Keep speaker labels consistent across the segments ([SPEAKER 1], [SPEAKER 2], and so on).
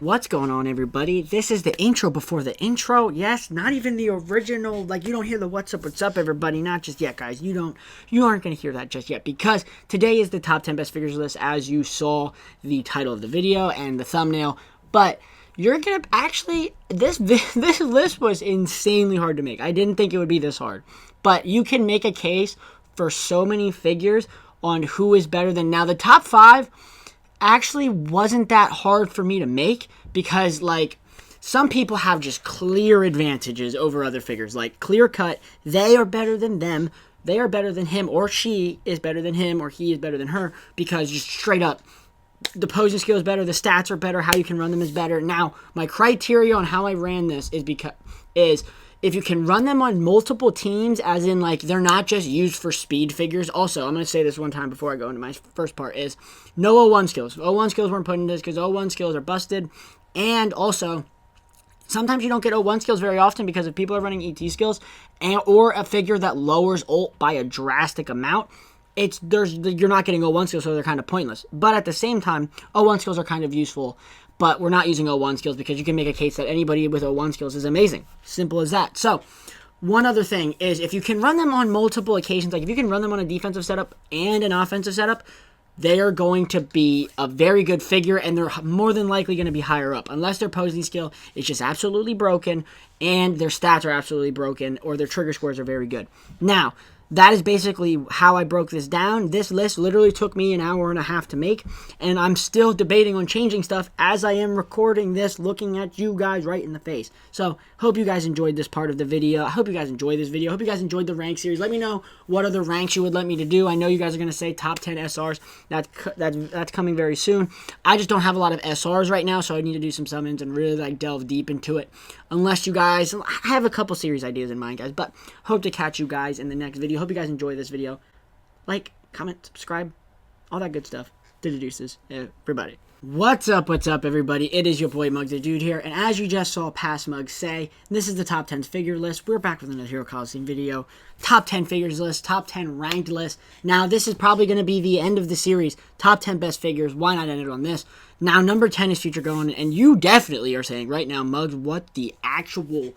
[SPEAKER 1] What's going on, everybody? This is the intro before the intro. Yes, not even the original. Like, you don't hear the what's up, everybody. Not just yet, guys. You aren't going to hear that just yet, because today is the top 10 best figures list, as you saw the title of the video and the thumbnail. But you're going to actually, this list was insanely hard to make. I didn't think it would be this hard. But you can make a case for so many figures on who is better than. Now, the top 5 actually wasn't that hard for me to make, because like some people have just clear advantages over other figures, like clear cut. They are better than them. They are better than him, or she is better than him, or he is better than her, because just straight up the posing skill is better, the stats are better, how you can run them is better. Now, my criteria on how I ran this is if you can run them on multiple teams, as in, like, they're not just used for speed figures. Also, I'm going to say this one time before I go into my first part, is no 01 skills. 01 skills weren't put into this because 01 skills are busted. And also, sometimes you don't get 01 skills very often because if people are running ET skills or a figure that lowers ult by a drastic amount, you're not getting 01 skills, so they're kind of pointless. But at the same time, 01 skills are kind of useful. But we're not using 01 skills because you can make a case that anybody with 01 skills is amazing. Simple as that. So, one other thing is, if you can run them on multiple occasions, like if you can run them on a defensive setup and an offensive setup, they are going to be a very good figure, and they're more than likely going to be higher up. Unless their posing skill is just absolutely broken, and their stats are absolutely broken, or their trigger scores are very good. Now, that is basically how I broke this down. This list literally took me an hour and a half to make, and I'm still debating on changing stuff as I am recording this, looking at you guys right in the face. So, hope you guys enjoyed this part of the video. I hope you guys enjoyed this video. I hope you guys enjoyed the rank series. Let me know what other ranks you would let me to do. I know you guys are going to say top 10 SRs. That's coming very soon. I just don't have a lot of SRs right now, so I need to do some summons and really like delve deep into it. Unless you guys, I have a couple series ideas in mind, guys, but hope to catch you guys in the next video. Hope you guys enjoy this video. Like, comment, subscribe, all that good stuff. To the deuces, everybody. What's up, everybody? It is your boy, Mugs the Dude here, and as you just saw Past Mugs say, this is the top 10 figure list. We're back with another Hero Colosseum video. Top 10 figures list, top 10 ranked list. Now, this is probably going to be the end of the series. Top 10 best figures. Why not end it on this? Now, number 10 is Future Gohan, and you definitely are saying right now, Mugs, what the actual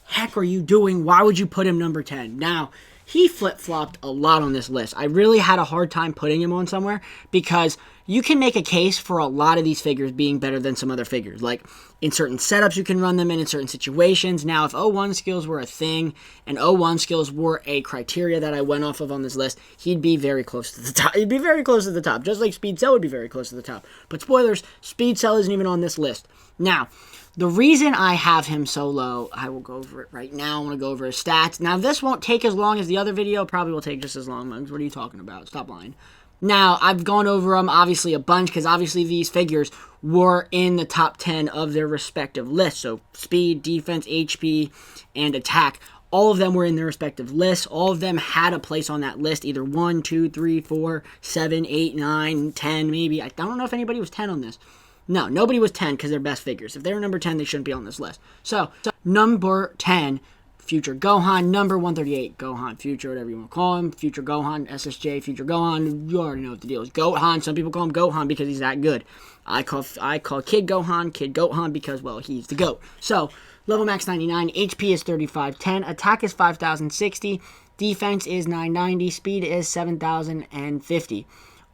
[SPEAKER 1] heck are you doing? Why would you put him number 10? Now, he flip-flopped a lot on this list. I really had a hard time putting him on somewhere because you can make a case for a lot of these figures being better than some other figures. Like, in certain setups you can run them in certain situations. Now, if 01 skills were a thing and 01 skills were a criteria that I went off of on this list, he'd be very close to the top. He'd be very close to the top, just like Speed Cell would be very close to the top. But spoilers, Speed Cell isn't even on this list. Now, the reason I have him so low, I will go over it right now. I want to go over his stats. Now, this won't take as long as the other video. Probably will take just as long, Mugs. What are you talking about? Stop lying. Now, I've gone over them, obviously, a bunch, because obviously these figures were in the top 10 of their respective lists. So, speed, defense, HP, and attack. All of them were in their respective lists. All of them had a place on that list, either 1, 2, 3, 4, 7, 8, 9, 10, maybe. I don't know if anybody was 10 on this. No, nobody was 10 because they're best figures. If they were number 10, they shouldn't be on this list. So number 10, Future Gohan. Number 138, Gohan Future, whatever you want to call him. Future Gohan, SSJ, Future Gohan. You already know what the deal is. Gohan. Some people call him Gohan because he's that good. I call Kid Gohan because, well, he's the GOAT. So, level max 99, HP is 3510, attack is 5060, defense is 990, speed is 7050.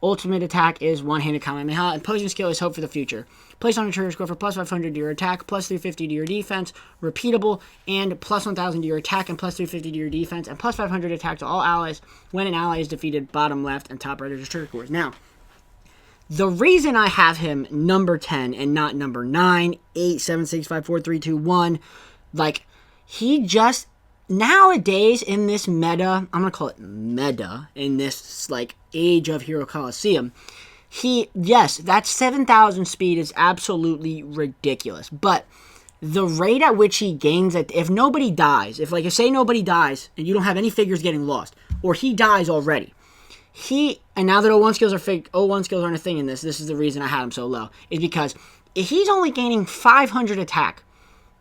[SPEAKER 1] Ultimate attack is one-handed Kamehameha, and posing skill is Hope for the Future. Place on a trigger score for plus 500 to your attack, plus 350 to your defense, repeatable, and plus 1000 to your attack, and plus 350 to your defense, and plus 500 attack to all allies when an ally is defeated, bottom left and top right of your trigger scores. Now, the reason I have him number 10 and not number 9, 8, 7, 6, 5, 4, 3, 2, 1, like, he just... Nowadays, in this meta, I'm going to call it meta, in this, like, age of Hero Colosseum, yes, that 7,000 speed is absolutely ridiculous, but the rate at which he gains it, if nobody dies, if say nobody dies, and you don't have any figures getting lost, or he dies already, and now that 01 skills aren't a thing in this is the reason I had him so low, is because if he's only gaining 500 attack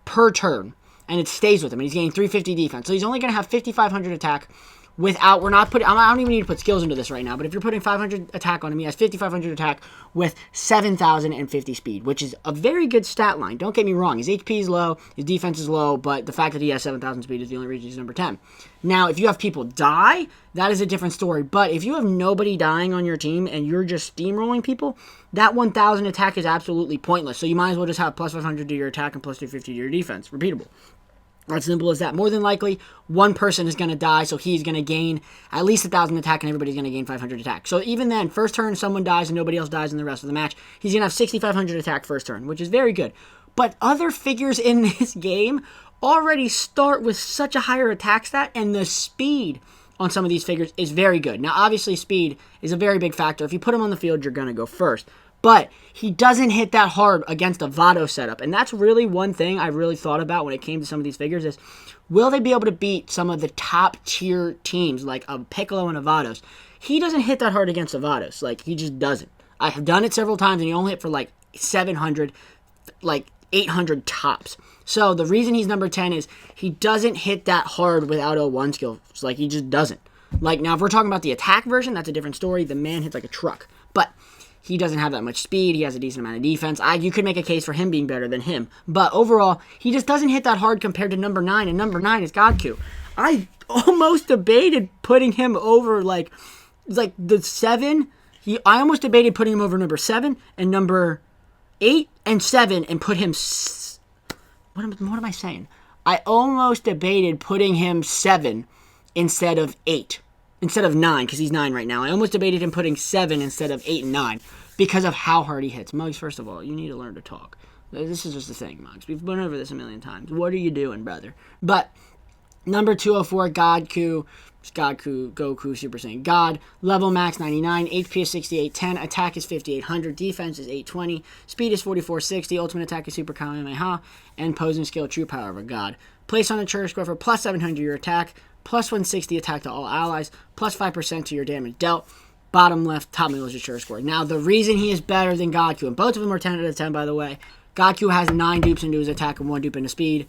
[SPEAKER 1] per turn, and it stays with him, and he's getting 350 defense. So he's only going to have 5,500 attack without, I don't even need to put skills into this right now, but if you're putting 500 attack on him, he has 5,500 attack with 7,050 speed, which is a very good stat line. Don't get me wrong. His HP is low, his defense is low, but the fact that he has 7,000 speed is the only reason he's number 10. Now, if you have people die, that is a different story, but if you have nobody dying on your team and you're just steamrolling people, that 1,000 attack is absolutely pointless, so you might as well just have plus 500 to your attack and plus 250 to your defense. Repeatable. As simple as that. More than likely, one person is going to die, so he's going to gain at least 1,000 attack, and everybody's going to gain 500 attack. So even then, first turn, someone dies, and nobody else dies in the rest of the match. He's going to have 6,500 attack first turn, which is very good. But other figures in this game already start with such a higher attack stat, and the speed on some of these figures is very good. Now, obviously, speed is a very big factor. If you put him on the field, you're going to go first. But he doesn't hit that hard against a Vatos setup. And that's really one thing I really thought about when it came to some of these figures is, will they be able to beat some of the top tier teams like a Piccolo and a Vatos? He doesn't hit that hard against a Vatos. Like, he just doesn't. I have done it several times, and he only hit for like 700, like 800 tops. So the reason he's number 10 is he doesn't hit that hard without O1 skills. Like, he just doesn't. Like, now if we're talking about the attack version, that's a different story. The man hits like a truck. But he doesn't have that much speed. He has a decent amount of defense. You could make a case for him being better than him. But overall, he just doesn't hit that hard compared to number 9. And number 9 is Goku. I almost debated putting him over, like the 7. I almost debated putting him over number 7 and number 8 and 7 and put him... What am I saying? I almost debated putting him 7 instead of 8. Instead of 9, because he's 9 right now. I almost debated him putting 7 instead of 8 and 9 because of how hard he hits. Mugs, first of all, you need to learn to talk. This is just the thing, Mugs. We've been over this a million times. What are you doing, brother? But number 204, Goku, Super Saiyan God. Level max 99, HP is 6810, attack is 5800, defense is 820, speed is 4460, ultimate attack is Super Kamehameha, and posing skill True Power of a God. Place on a trigger score for plus 700 your attack, plus 160 attack to all allies, plus 5% to your damage dealt. Bottom left, top middle is your trigger score. Now, the reason he is better than Goku, and both of them are 10 out of 10, by the way, Goku has 9 dupes into his attack and 1 dupe into speed.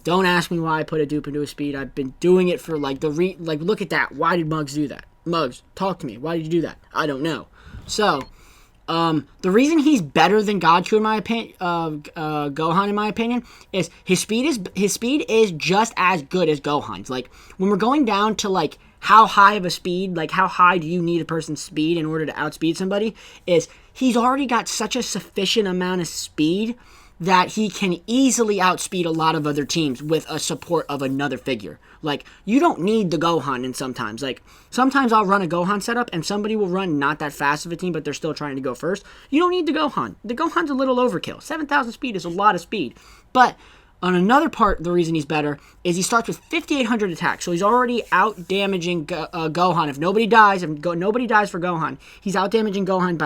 [SPEAKER 1] Don't ask me why I put a dupe into his speed. I've been doing it for, look at that. Why did Muggs do that? Muggs, talk to me. Why did you do that? I don't know. So, the reason he's better than Goku in my opinion, Gohan in my opinion, is his speed is just as good as Gohan's. Like, when we're going down to like how high of a speed, like how high do you need a person's speed in order to outspeed somebody, is he's already got such a sufficient amount of speed that he can easily outspeed a lot of other teams with a support of another figure. Like, you don't need the Gohan in sometimes. Like, sometimes I'll run a Gohan setup and somebody will run not that fast of a team, but they're still trying to go first. You don't need the Gohan. The Gohan's a little overkill. 7,000 speed is a lot of speed. But on another part, the reason he's better is he starts with 5,800 attack. So he's already out-damaging Gohan. If nobody dies for Gohan, he's out-damaging Gohan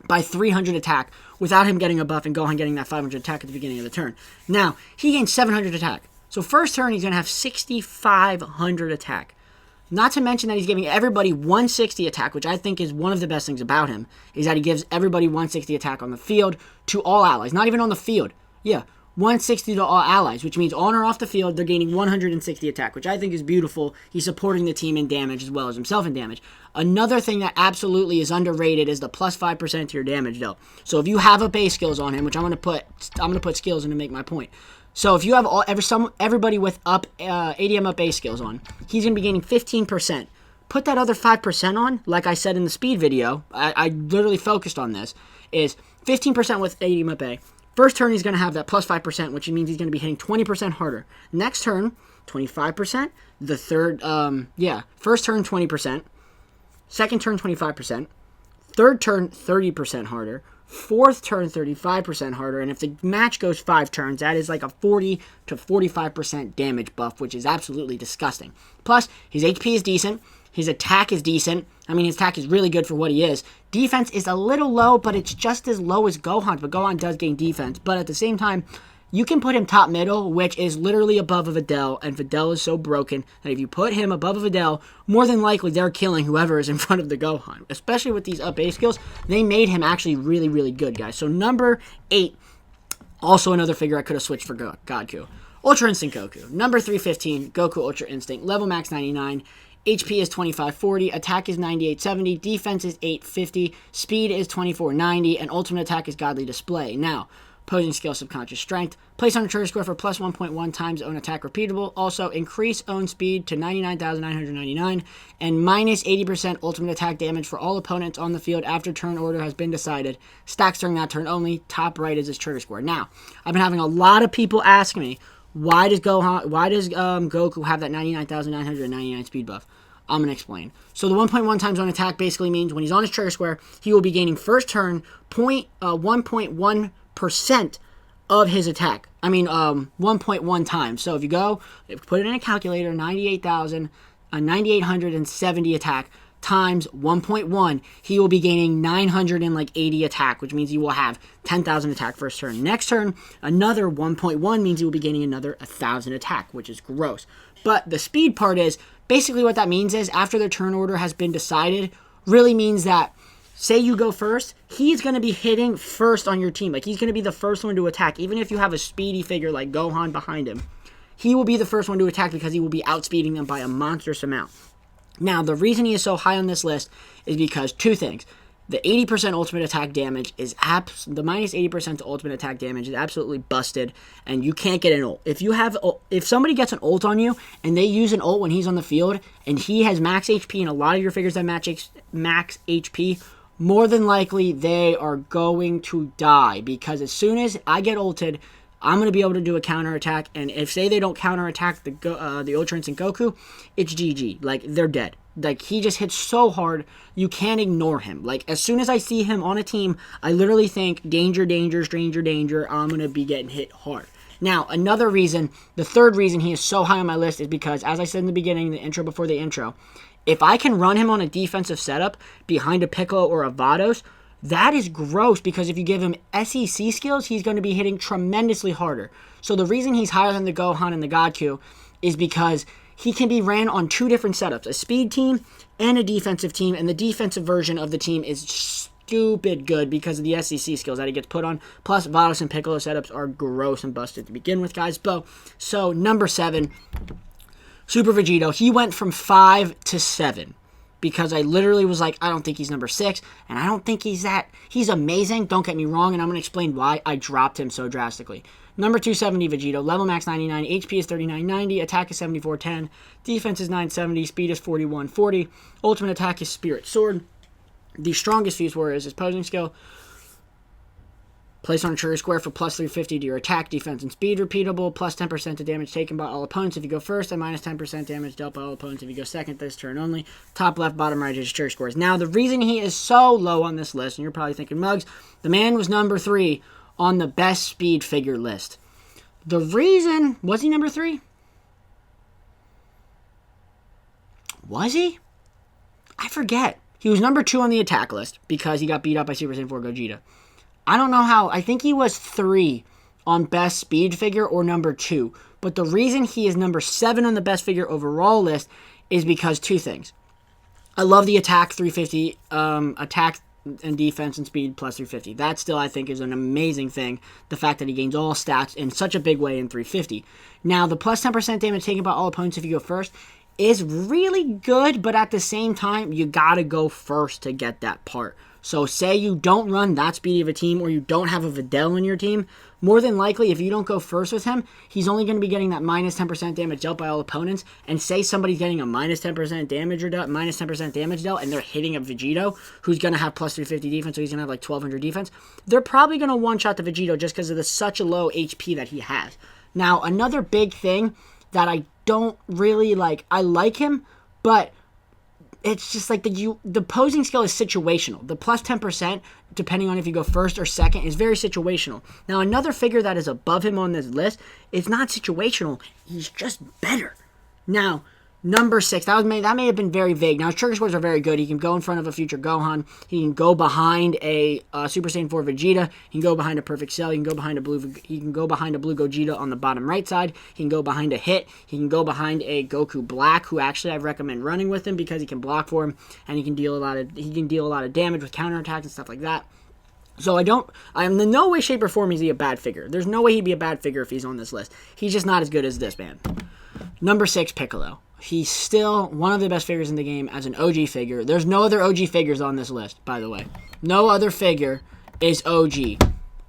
[SPEAKER 1] by 300 attack without him getting a buff and Gohan getting that 500 attack at the beginning of the turn. Now, he gains 700 attack. So first turn, he's going to have 6,500 attack. Not to mention that he's giving everybody 160 attack, which I think is one of the best things about him, is that he gives everybody 160 attack on the field to all allies. Not even on the field. Yeah, 160 to all allies, which means on or off the field, they're gaining 160 attack, which I think is beautiful. He's supporting the team in damage as well as himself in damage. Another thing that absolutely is underrated is the plus 5% to your damage dealt. So if you have a base skills on him, which I'm gonna put skills in to make my point. So if you have everybody with ADM up base skills on, he's gonna be gaining 15%. Put that other 5% on, like I said in the speed video. I literally focused on this. Is 15% with ADM up A. First turn, he's going to have that plus 5%, which means he's going to be hitting 20% harder. Next turn, 25%. The third, first turn, 20%. Second turn, 25%. Third turn, 30% harder. Fourth turn, 35% harder. And if the match goes 5 turns, that is like a 40 to 45% damage buff, which is absolutely disgusting. Plus, his HP is decent. His attack is decent. I mean, his attack is really good for what he is. Defense is a little low, but it's just as low as Gohan's. But Gohan does gain defense. But at the same time, you can put him top middle, which is literally above a Videl. And Videl is so broken that if you put him above a Videl, more than likely they're killing whoever is in front of the Gohan. Especially with these up A skills, they made him actually really, really good, guys. So number 8, also another figure I could have switched for Goku. Ultra Instinct Goku. Number 315, Goku Ultra Instinct. Level max 99. HP is 2540, attack is 9870, defense is 850, speed is 2490, and ultimate attack is Godly Display. Now, posing skill Subconscious Strength. Place on a trigger score for plus 1.1 times own attack repeatable. Also, increase own speed to 99,999 and minus 80% ultimate attack damage for all opponents on the field after turn order has been decided. Stacks during that turn only. Top right is his trigger score. Now, I've been having a lot of people ask me, why does Goku have that 99,999 speed buff? I'm going to explain. So the 1.1 times on attack basically means when he's on his trigger square, he will be gaining first turn 1.1% of his attack. 1.1 times. So if you go, put it in a calculator, 9,870 attack times 1.1, he will be gaining 980 attack, which means he will have 10,000 attack first turn. Next turn, another 1.1 means he will be gaining another 1,000 attack, which is gross. But the speed part is, basically what that means is, after the turn order has been decided, really means that, say you go first, he's going to be hitting first on your team. Like, he's going to be the first one to attack. Even if you have a speedy figure like Gohan behind him, he will be the first one to attack because he will be outspeeding them by a monstrous amount. Now, the reason he is so high on this list is because two things. The 80% ultimate attack damage is the minus 80% to ultimate attack damage is absolutely busted, and you can't get an ult. If somebody gets an ult on you and they use an ult when he's on the field and he has max HP and a lot of your figures have max HP, more than likely they are going to die, because as soon as I get ulted, I'm going to be able to do a counterattack, and if, say, they don't counterattack the Ultra Instinct Goku, it's GG. Like, they're dead. Like, he just hits so hard, you can't ignore him. Like, as soon as I see him on a team, I literally think, danger, danger, stranger, danger, I'm going to be getting hit hard. Now, another reason, the third reason he is so high on my list is because, as I said in the beginning, the intro before the intro, if I can run him on a defensive setup behind a Piccolo or a Vatos, that is gross, because if you give him SEC skills, he's going to be hitting tremendously harder. So the reason he's higher than the Gohan and the Goku is because he can be ran on two different setups, a speed team and a defensive team, and the defensive version of the team is stupid good because of the SEC skills that he gets put on. Plus, Vatos and Piccolo setups are gross and busted to begin with, guys. So number 7, Super Vegeta. He went from 5 to 7. Because I literally was like, I don't think he's number 6, and I don't think he's amazing, don't get me wrong, and I'm going to explain why I dropped him so drastically. Number 270, Vegeta, level max 99, HP is 3990, attack is 7410, defense is 970, speed is 4140, ultimate attack is Spirit Sword. The strongest fuse warrior is his posing skill. Place on a trigger square for plus 350 to your attack, defense, and speed. Repeatable, plus 10% to damage taken by all opponents if you go first, and minus 10% damage dealt by all opponents if you go second this turn only. Top left, bottom right is his trigger scores. Now, the reason he is so low on this list, and you're probably thinking, Muggs, the man was number 3 on the best speed figure list. The reason... Was he number 3? Was he? I forget. He was number 2 on the attack list because he got beat up by Super Saiyan 4 Gogeta. I don't know how. I think he was 3 on best speed figure or number 2. But the reason he is number 7 on the best figure overall list is because two things. I love the attack 350, attack and defense and speed plus 350. That still, I think, is an amazing thing. The fact that he gains all stats in such a big way in 350. Now, the plus 10% damage taken by all opponents if you go first is really good, but at the same time, you gotta go first to get that part. So say you don't run that speedy of a team, or you don't have a Videl in your team, more than likely, if you don't go first with him, he's only going to be getting that minus 10% damage dealt by all opponents. And say somebody's getting a minus 10% damage or minus 10% damage dealt, and they're hitting a Vegito, who's going to have plus 350 defense, so he's going to have like 1200 defense. They're probably going to one-shot the Vegito just because of the such a low HP that he has. Now, another big thing that I don't really like, I like him, but it's just like the posing skill is situational. The plus 10%, depending on if you go first or second, is very situational. Now, another figure that is above him on this list is not situational. He's just better. Now, number 6, that may have been very vague. Now, his trigger scores are very good. He can go in front of a future Gohan. He can go behind a Super Saiyan 4 Vegeta. He can go behind a Perfect Cell. He can go behind a blue Gogeta on the bottom right side. He can go behind a Hit. He can go behind a Goku Black, who actually I recommend running with him because he can block for him and he can deal a lot of damage with counterattacks and stuff like that. So I'm in no way, shape, or form is he a bad figure. There's no way he'd be a bad figure if he's on this list. He's just not as good as this man. Number 6, Piccolo. He's still one of the best figures in the game as an OG figure. There's no other OG figures on this list, by the way. No other figure is OG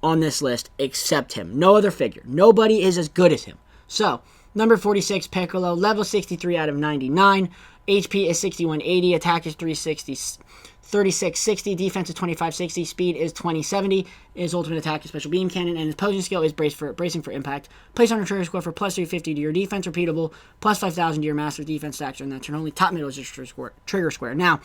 [SPEAKER 1] on this list except him. No other figure. Nobody is as good as him. So, number 46, Piccolo. Level 63 out of 99. HP is 6180. Attack is 3660, defense is 2560, speed is 2070. His ultimate attack is special beam cannon, and his posing skill is bracing for impact. Place on a trigger score for plus 350 to your defense, repeatable, plus 5000 to your master defense stacks during that turn. Only top middle is your trigger square. Now,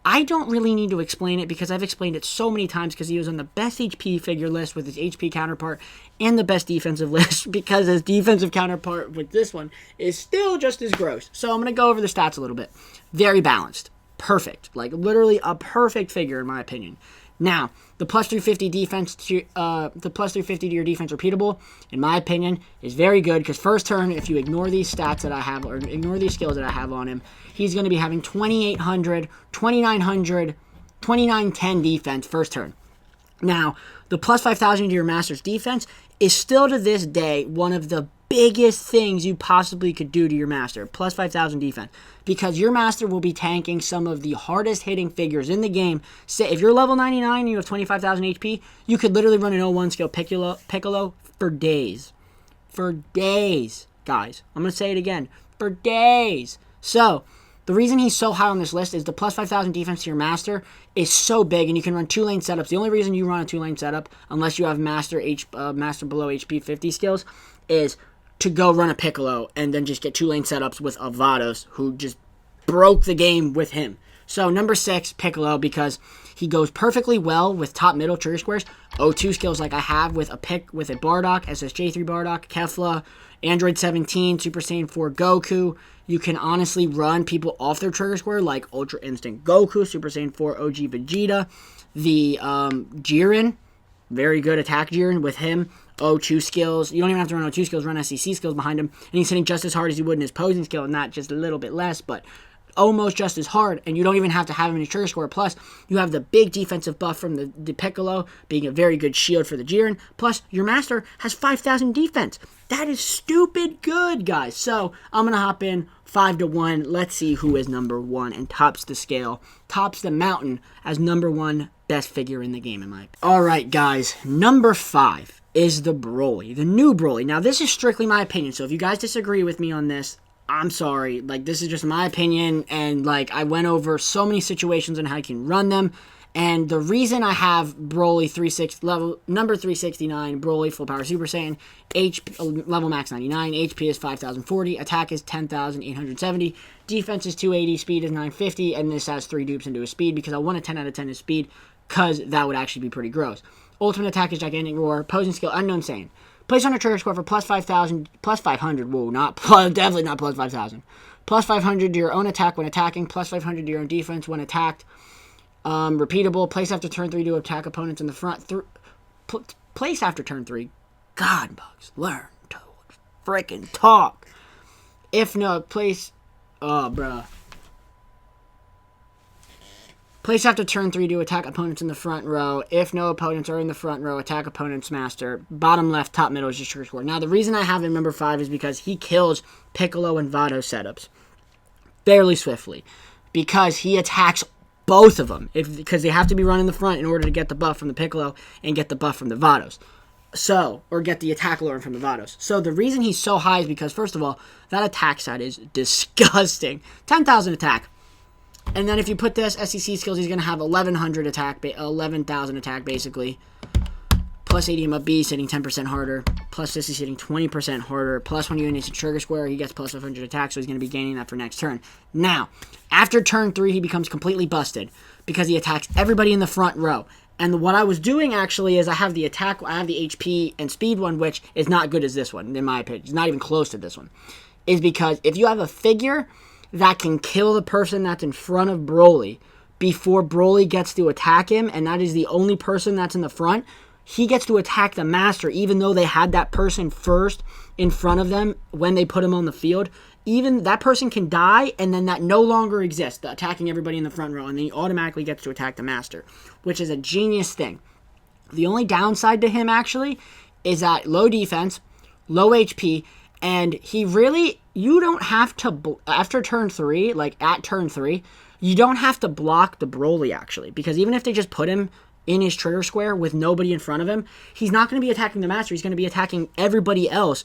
[SPEAKER 1] I don't really need to explain it because I've explained it so many times because he was on the best HP figure list with his HP counterpart and the best defensive list because his defensive counterpart with this one is still just as gross. So I'm going to go over the stats a little bit. Very balanced. Perfect. Like, literally a perfect figure, in my opinion. Now, the plus 350 defense to your defense repeatable, in my opinion, is very good because first turn, if you ignore these stats that I have or ignore these skills that I have on him, he's going to be having 2800, 2900, 2910 defense first turn. Now, the plus 5000 to your master's defense is still to this day one of the biggest things you possibly could do to your master, plus 5000 defense, because your master will be tanking some of the hardest hitting figures in the game. Say if you're level 99 and you have 25,000 HP, you could literally run an 01 skill Piccolo for days. For days, guys. I'm going to say it again. For days. So, the reason he's so high on this list is the plus 5,000 defense to your master is so big, and you can run 2-lane setups. The only reason you run a 2-lane setup, unless you have master below HP 50 skills, is to go run a Piccolo and then just get 2-lane setups with a Vatos who just broke the game with him. So number 6, Piccolo, because he goes perfectly well with top middle trigger squares. O2 skills like I have with a Bardock, SSJ3 Bardock, Kefla, Android 17, Super Saiyan 4 Goku. You can honestly run people off their trigger square like Ultra Instinct Goku, Super Saiyan 4 OG Vegeta, the Jiren, very good attack Jiren with him. O2 skills. You don't even have to run O2 skills, run SEC skills behind him. And he's hitting just as hard as he would in his posing skill, and not just a little bit less, but almost just as hard. And you don't even have to have him in your trigger score. Plus, you have the big defensive buff from the Piccolo, being a very good shield for the Jiren. Plus, your master has 5,000 defense. That is stupid good, guys. So, I'm going to hop in 5-1. Let's see who is number 1 and tops the scale, tops the mountain as number 1 best figure in the game, in my opinion. Alright, guys. Number 5 is the Broly, the new Broly. Now, this is strictly my opinion, so if you guys disagree with me on this, I'm sorry. Like, this is just my opinion, and, like, I went over so many situations on how you can run them, and the reason I have Broly number 369, Broly Full Power Super Saiyan, level max 99, HP is 5,040, attack is 10,870, defense is 280, speed is 950, and this has 3 dupes into his speed, because I want a 10 out of 10 his speed, because that would actually be pretty gross. Ultimate attack is Gigantic Roar. Posing skill, Unknown Saiyan. Place on a trigger score for plus 5,000, plus 500. Whoa, definitely not plus 5,000. Plus 500 to your own attack when attacking. Plus 500 to your own defense when attacked. Repeatable. Place after turn 3 to attack opponents in the front. Place after turn 3. God, Bugs, learn to freaking talk. If no, place. Oh, bruh. Place after turn 3 to attack opponents in the front row. If no opponents are in the front row, attack opponent's master. Bottom left, top middle is your trigger score. Now, the reason I have him number 5 is because he kills Piccolo and Vatos setups fairly swiftly. Because he attacks both of them. Because they have to be run in the front in order to get the buff from the Piccolo and get the buff from the Vatos. Or get the attack lure from the Vatos. So, the reason he's so high is because, first of all, that attack side is disgusting. 10,000 attack. And then if you put this SEC skills, he's going to have 11,000 attack, basically. Plus 80 up beast, hitting 10% harder. Plus this is hitting 20% harder. Plus when you use a trigger square, he gets plus 500 attack, so he's going to be gaining that for next turn. Now, after turn 3, he becomes completely busted because he attacks everybody in the front row. And what I was doing, actually, is I have the HP and speed one, which is not good as this one, in my opinion. It's not even close to this one. Is because if you have a figure that can kill the person that's in front of Broly before Broly gets to attack him, and that is the only person that's in the front, he gets to attack the master, even though they had that person first in front of them when they put him on the field. Even that person can die, and then that no longer exists, attacking everybody in the front row, and then he automatically gets to attack the master, which is a genius thing. The only downside to him, actually, is that low defense, low HP, and he really, you don't have to, after turn 3, like at turn 3, you don't have to block the Broly, actually, because even if they just put him in his trigger square with nobody in front of him, he's not going to be attacking the Master, he's going to be attacking everybody else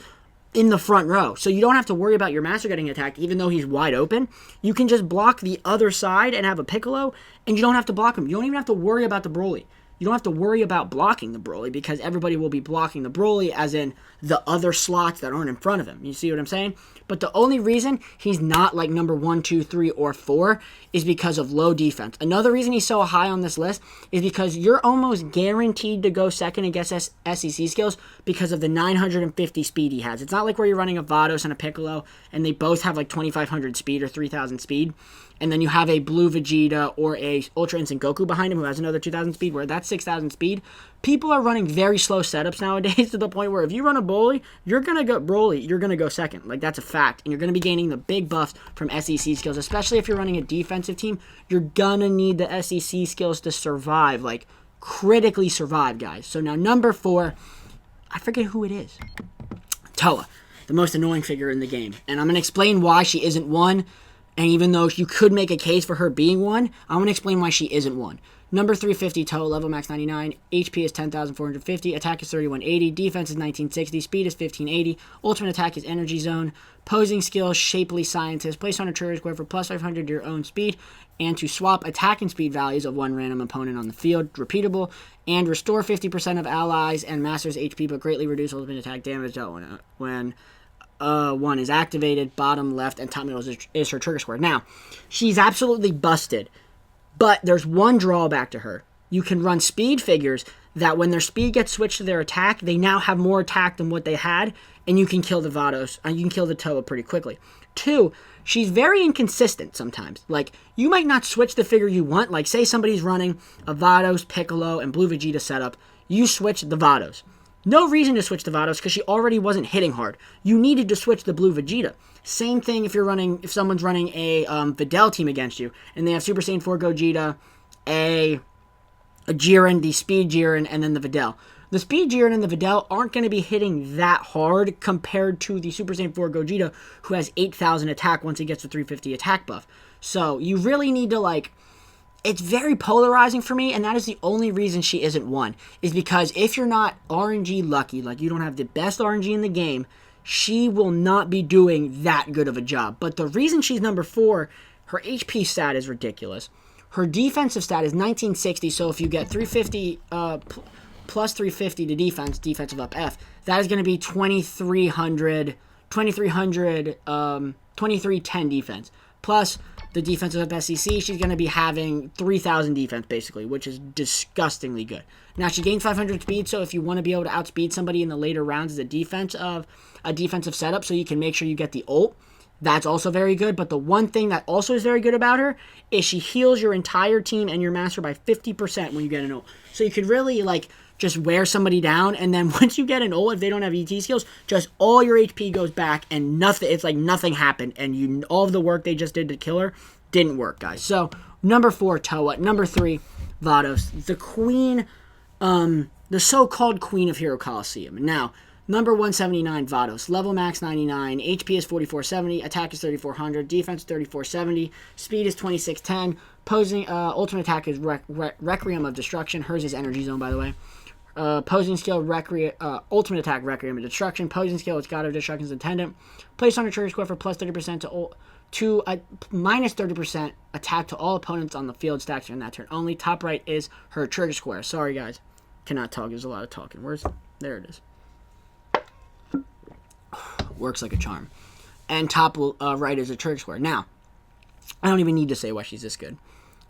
[SPEAKER 1] in the front row. So you don't have to worry about your Master getting attacked, even though he's wide open. You can just block the other side and have a Piccolo, and you don't have to block him. You don't even have to worry about the Broly. You don't have to worry about blocking the Broly because everybody will be blocking the Broly, as in the other slots that aren't in front of him. You see what I'm saying? But the only reason he's not like number 1, 2, 3, or 4 is because of low defense. Another reason he's so high on this list is because you're almost guaranteed to go second against SEC skills because of the 950 speed he has. It's not like where you're running a Vatos and a Piccolo and they both have like 2500 speed or 3000 speed. And then you have a blue Vegeta or a Ultra Instinct Goku behind him who has another 2,000 speed, where that's 6,000 speed. People are running very slow setups nowadays to the point where if you run a Broly, you're going to go second. Like, that's a fact. And you're going to be gaining the big buffs from SEC skills, especially if you're running a defensive team. You're going to need the SEC skills to survive, like, critically survive, guys. So now number 4, I forget who it is. Toa, the most annoying figure in the game. And I'm going to explain why she isn't 1. And even though you could make a case for her being 1, I'm going to explain why she isn't 1. Number 350, Toa, level max 99, HP is 10,450, attack is 3180, defense is 1960, speed is 1580, ultimate attack is energy zone, posing skill, shapely scientist, place on a trigger square for plus 500 to your own speed, and to swap attack and speed values of one random opponent on the field, repeatable, and restore 50% of allies and masters HP, but greatly reduce ultimate attack damage when 1 is activated. Bottom left and top middle is her trigger square. Now, she's absolutely busted, but there's one drawback to her. You can run speed figures that when their speed gets switched to their attack, they now have more attack than what they had, and you can kill the Vatos, and you can kill the Toa pretty quickly. 2, she's very inconsistent sometimes. Like, you might not switch the figure you want. Like, say somebody's running a Vatos, Piccolo, and Blue Vegeta setup. You switch the Vatos. No reason to switch the Vatos because she already wasn't hitting hard. You needed to switch the Blue Vegeta. Same thing if someone's running a Videl team against you and they have Super Saiyan 4 Gogeta, a Jiren, the Speed Jiren, and then the Videl. The Speed Jiren and the Videl aren't going to be hitting that hard compared to the Super Saiyan 4 Gogeta, who has 8,000 attack once he gets the 350 attack buff. So you really need to, like, it's very polarizing for me, and that is the only reason she isn't 1, is because if you're not RNG lucky, like you don't have the best RNG in the game, she will not be doing that good of a job. But the reason she's number 4, her HP stat is ridiculous. Her defensive stat is 1960, so if you get 350 plus 350 to defense, defensive up F, that is going to be 2310 defense. Plus the defensive up SEC, she's going to be having 3,000 defense, basically, which is disgustingly good. Now, she gains 500 speed, so if you want to be able to outspeed somebody in the later rounds as a defensive setup, so you can make sure you get the ult, that's also very good. But the one thing that also is very good about her is she heals your entire team and your master by 50% when you get an ult. So you could really, like, just wear somebody down, and then once you get an ult, if they don't have ET skills, just all your HP goes back, and nothing. It's like nothing happened, and all of the work they just did to kill her didn't work, guys. So number 4, Toa. Number 3, Vatos, the queen, the so-called queen of Hero Colosseum. Now, number 179, Vatos, level max 99, HP is 4470, attack is 3400, defense 3470, speed is 2610, posing ultimate attack is Requiem of Destruction. Hers is Energy Zone, by the way. Posing skill, ultimate attack, Requiem of Destruction. Posing skill, it's God of Destruction's Attendant. Place on a trigger square for plus 30% to minus 30% attack to all opponents on the field stacks during that turn. Only top right is her trigger square. Sorry, guys. Cannot talk. There's a lot of talking. There it is. Works like a charm. And top right is a trigger square. Now, I don't even need to say why she's this good.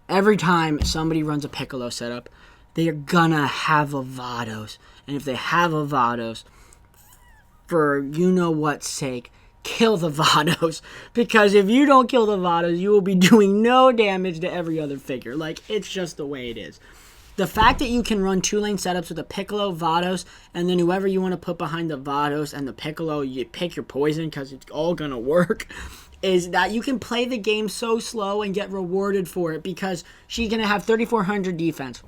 [SPEAKER 1] Every time somebody runs a Piccolo setup, they are gonna have a Vatos. And if they have a Vatos, for you-know-what's sake, kill the Vatos. Because if you don't kill the Vatos, you will be doing no damage to every other figure. Like, it's just the way it is. The fact that you can run 2-lane setups with a Piccolo, Vatos, and then whoever you want to put behind the Vatos and the Piccolo, you pick your poison because it's all gonna work, is that you can play the game so slow and get rewarded for it because she's gonna have 3,400 defense.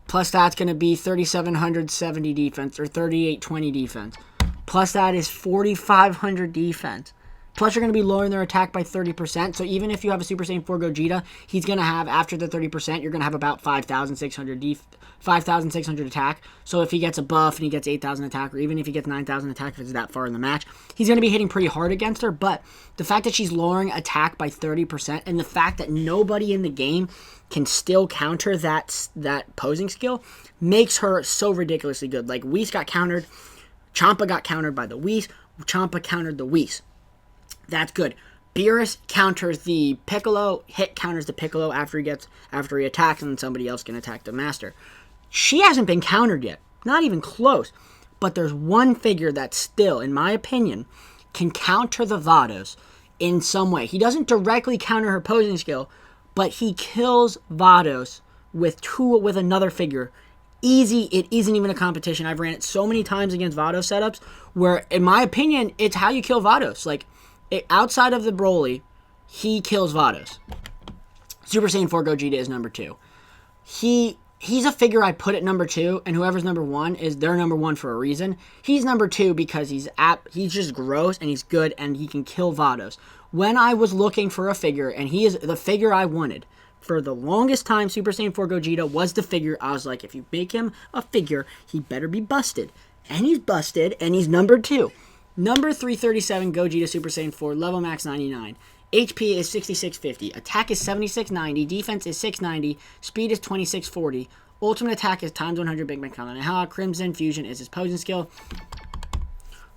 [SPEAKER 1] Plus that's going to be 3,770 defense or 3,820 defense. Plus that is 4,500 defense. Plus you're going to be lowering their attack by 30%. So even if you have a Super Saiyan 4 Gogeta, he's going to have, after the 30%, you're going to have about 5,600 attack. So if he gets a buff and he gets 8,000 attack, or even if he gets 9,000 attack if it's that far in the match, he's going to be hitting pretty hard against her. But the fact that she's lowering attack by 30% and the fact that nobody in the game can still counter that posing skill makes her so ridiculously good. Like, Whis got countered. Champa got countered by the Whis. Champa countered the Whis. That's good. Beerus counters the Piccolo. Hit counters the Piccolo after he attacks, and then somebody else can attack the Master. She hasn't been countered yet. Not even close. But there's one figure that still, in my opinion, can counter the Vatos in some way. He doesn't directly counter her posing skill, but he kills Vatos with another figure. Easy. It isn't even a competition. I've ran it so many times against Vatos setups where, in my opinion, it's how you kill Vatos. Like, outside of the Broly, he kills Vatos. Super Saiyan 4 Gogeta is number 2. He's a figure I put at number 2, and whoever's number 1 is their number 1 for a reason. He's number 2 because he's just gross and he's good and he can kill Vatos. When I was looking for a figure, and he is the figure I wanted, for the longest time, Super Saiyan 4 Gogeta was the figure. I was like, if you make him a figure, he better be busted. And he's busted, and he's number 2. Number 337, Gogeta Super Saiyan 4, level max 99. HP is 6650. Attack is 7690. Defense is 690. Speed is 2640. Ultimate attack is times 100 Big Bang Kamehameha. Crimson Fusion is his posing skill.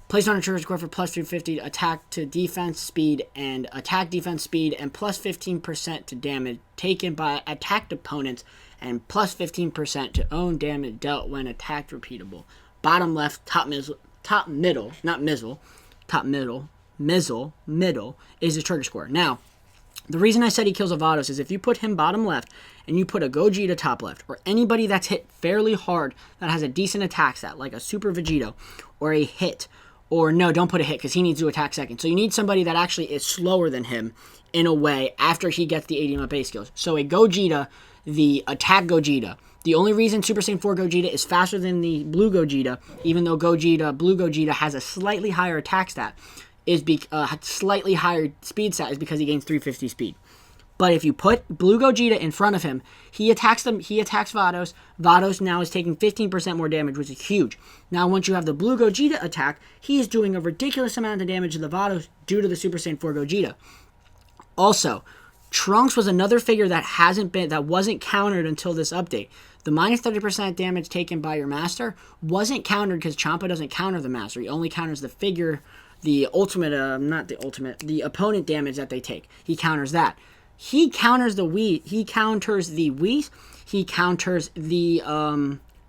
[SPEAKER 1] Placed on a trigger score for plus 350 attack to defense speed and attack defense speed, and plus 15% to damage taken by attacked opponents, and plus 15% to own damage dealt when attacked repeatable. Bottom left, middle is his trigger score. Now, the reason I said he kills a Vatos is if you put him bottom left and you put a Gogeta top left, or anybody that's hit fairly hard that has a decent attack stat, like a Super Vegeta, or a hit, or no, don't put a hit because he needs to attack second. So you need somebody that actually is slower than him in a way after he gets the 80 base skills. So a Gogeta, the attack Gogeta. The only reason Super Saiyan 4 Gogeta is faster than the Blue Gogeta, even though Blue Gogeta has a slightly higher attack stat, slightly higher speed stat, is because he gains 350 speed. But if you put Blue Gogeta in front of him, he attacks Vatos. Vatos now is taking 15% more damage, which is huge. Now, once you have the Blue Gogeta attack, he is doing a ridiculous amount of damage to the Vatos due to the Super Saiyan 4 Gogeta. Also, Trunks was another figure that wasn't countered until this update. The minus 30% damage taken by your Master wasn't countered because Champa doesn't counter the Master. He only counters the figure, the opponent damage that they take. He counters that. He counters the Whis. He counters the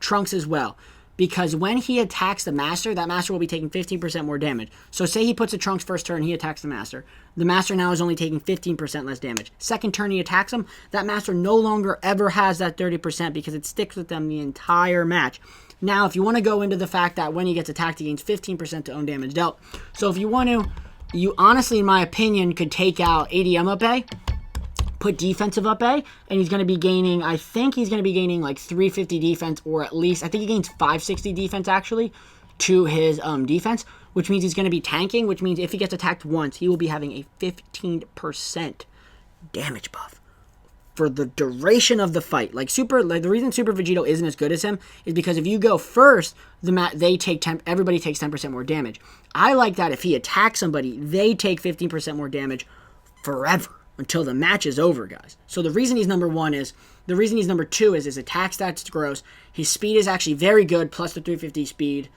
[SPEAKER 1] Trunks as well. Because when he attacks the Master, that Master will be taking 15% more damage. So say he puts a Trunks first turn, he attacks the Master. The Master now is only taking 15% less damage. Second turn he attacks him, that Master no longer ever has that 30% because it sticks with them the entire match. Now, if you want to go into the fact that when he gets attacked, he gains 15% to own damage dealt. So if you want to, you honestly, in my opinion, could take out ADM up A, put defensive up A, and he's going to be gaining, I think he's going to be gaining like 350 defense, or at least, I think he gains 560 defense actually to his defense, which means he's going to be tanking, which means if he gets attacked once, he will be having a 15% damage buff for the duration of the fight. The reason Super Vegeta isn't as good as him is because if you go first, everybody takes 10% more damage. I like that if he attacks somebody, they take 15% more damage forever, until the match is over, guys. So the reason he's number 2 is his attack stats gross. His speed is actually very good, plus the 350 speed,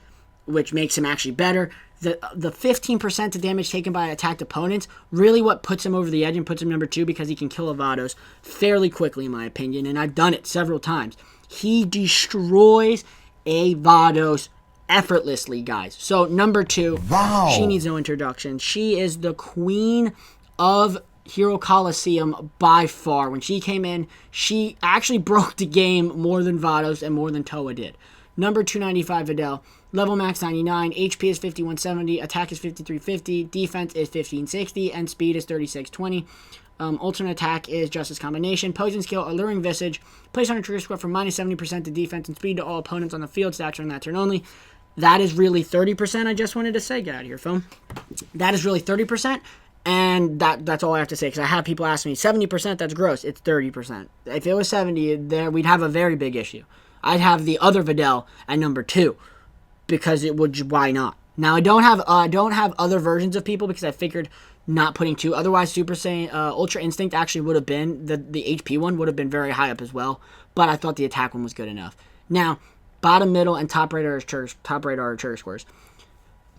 [SPEAKER 1] which makes him actually better. The 15% of damage taken by attacked opponents, really what puts him over the edge and puts him number 2, because he can kill a Vatos fairly quickly, in my opinion, and I've done it several times. He destroys a Vatos effortlessly, guys. So number 2, wow. She needs no introduction. She is the queen of Hero Colosseum by far. When she came in, she actually broke the game more than Vatos and more than Toa did. Number 295, Videl. Level max 99, HP is 5170, attack is 5350, defense is 1560, and speed is 3620. Alternate attack is Justice Combination. Poison skill, Alluring Visage. Place on a trigger score for minus 70% to defense and speed to all opponents on the field. Stats on that turn only. That is really 30%, I just wanted to say. Get out of here, phone. That is really 30%, and that's all I have to say, because I have people ask me, 70%, that's gross. It's 30%. If it was 70, there we'd have a very big issue. I'd have the other Videl at number 2. Because it would, why not? Now I don't have other versions of people because I figured not putting 2. Otherwise, Super Saiyan Ultra Instinct actually would have been the HP one would have been very high up as well. But I thought the attack one was good enough. Now, bottom, middle, and top right are trigger scores.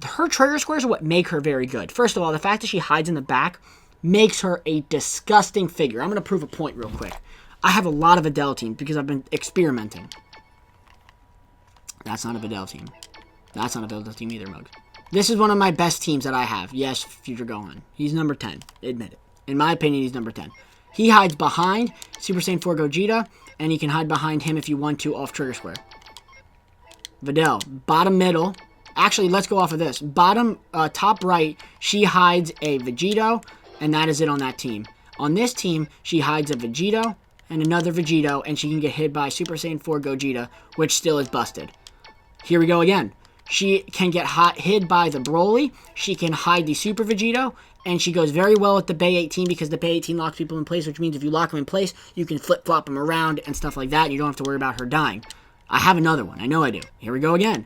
[SPEAKER 1] Her trigger scores are what make her very good. First of all, the fact that she hides in the back makes her a disgusting figure. I'm going to prove a point real quick. I have a lot of Videl teams because I've been experimenting. That's not a Videl team. That's not a Videl team either, Mugs. This is one of my best teams that I have. Yes, Future Gohan. He's number 10. Admit it. In my opinion, he's number 10. He hides behind Super Saiyan 4 Gogeta, and you can hide behind him if you want to off trigger square. Videl. Bottom middle. Actually, let's go off of this. Bottom, top right, she hides a Vegito, and that is it on that team. On this team, she hides a Vegito and another Vegito, and she can get hit by Super Saiyan 4 Gogeta, which still is busted. Here we go again. She can get hid by the Broly. She can hide the Super Vegito. And she goes very well with the Bay 18 because the Bay 18 locks people in place, which means if you lock them in place, you can flip-flop them around and stuff like that. And you don't have to worry about her dying. I have another one. I know I do. Here we go again.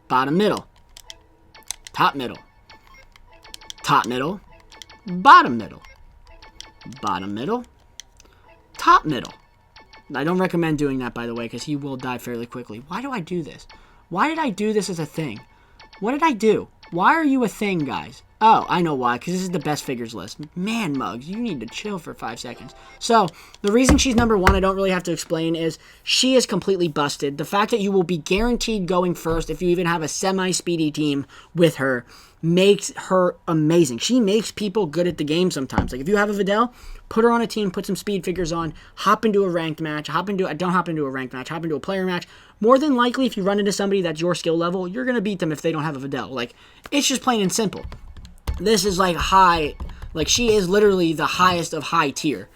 [SPEAKER 1] Bottom middle. Top middle. Top middle. Bottom middle. Bottom middle. Top middle. I don't recommend doing that, by the way, because he will die fairly quickly. Why do I do this? Why did I do this as a thing? What did I do? Why are you a thing, guys? Oh, I know why, because this is the best figures list. Man, Mugs, you need to chill for 5 seconds. So, the reason she's number 1, I don't really have to explain, is she is completely busted. The fact that you will be guaranteed going first if you even have a semi-speedy team with her makes her amazing. She makes people good at the game sometimes. Like, if you have a Videl, put her on a team, put some speed figures on, hop into a ranked match, don't hop into a ranked match, hop into a player match. More than likely, if you run into somebody that's your skill level, you're going to beat them if they don't have a Videl. Like, it's just plain and simple. This is like high, like she is literally the highest of high tier.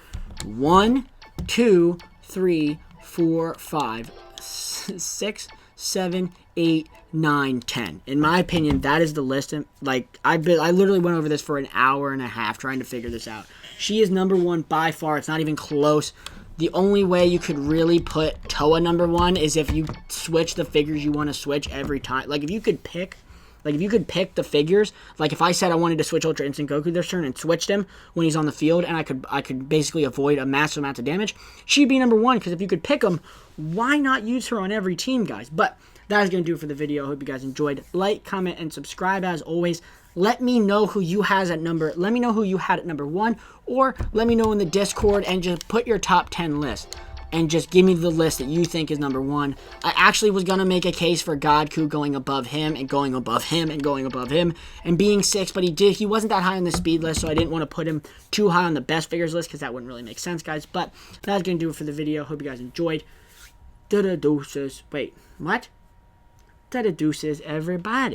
[SPEAKER 1] 1, 2, 3, 4, 5, 6, 7, 8, 9, 10. In my opinion, that is the list. Like, I literally went over this for an hour and a half trying to figure this out. She is number 1 by far. It's not even close. The only way you could really put Toa number 1 is if you switch the figures you want to switch every time. Like, if you could pick the figures, like if I said I wanted to switch Ultra Instinct Goku this turn and switched him when he's on the field, and I could basically avoid a massive amount of damage, she'd be number 1, because if you could pick them, why not use her on every team, guys? But that is going to do it for the video. I hope you guys enjoyed. Like, comment, and subscribe as always. Let me know who you had at number 1, or let me know in the Discord and just put your top 10 list. And just give me the list that you think is number 1. I actually was going to make a case for Goku going above him and going above him and going above him and being 6, but he wasn't that high on the speed list, so I didn't want to put him too high on the best figures list because that wouldn't really make sense, guys. But that's going to do it for the video. Hope you guys enjoyed. Da-da-deuces. Wait, what? Da-da-deuces, everybody.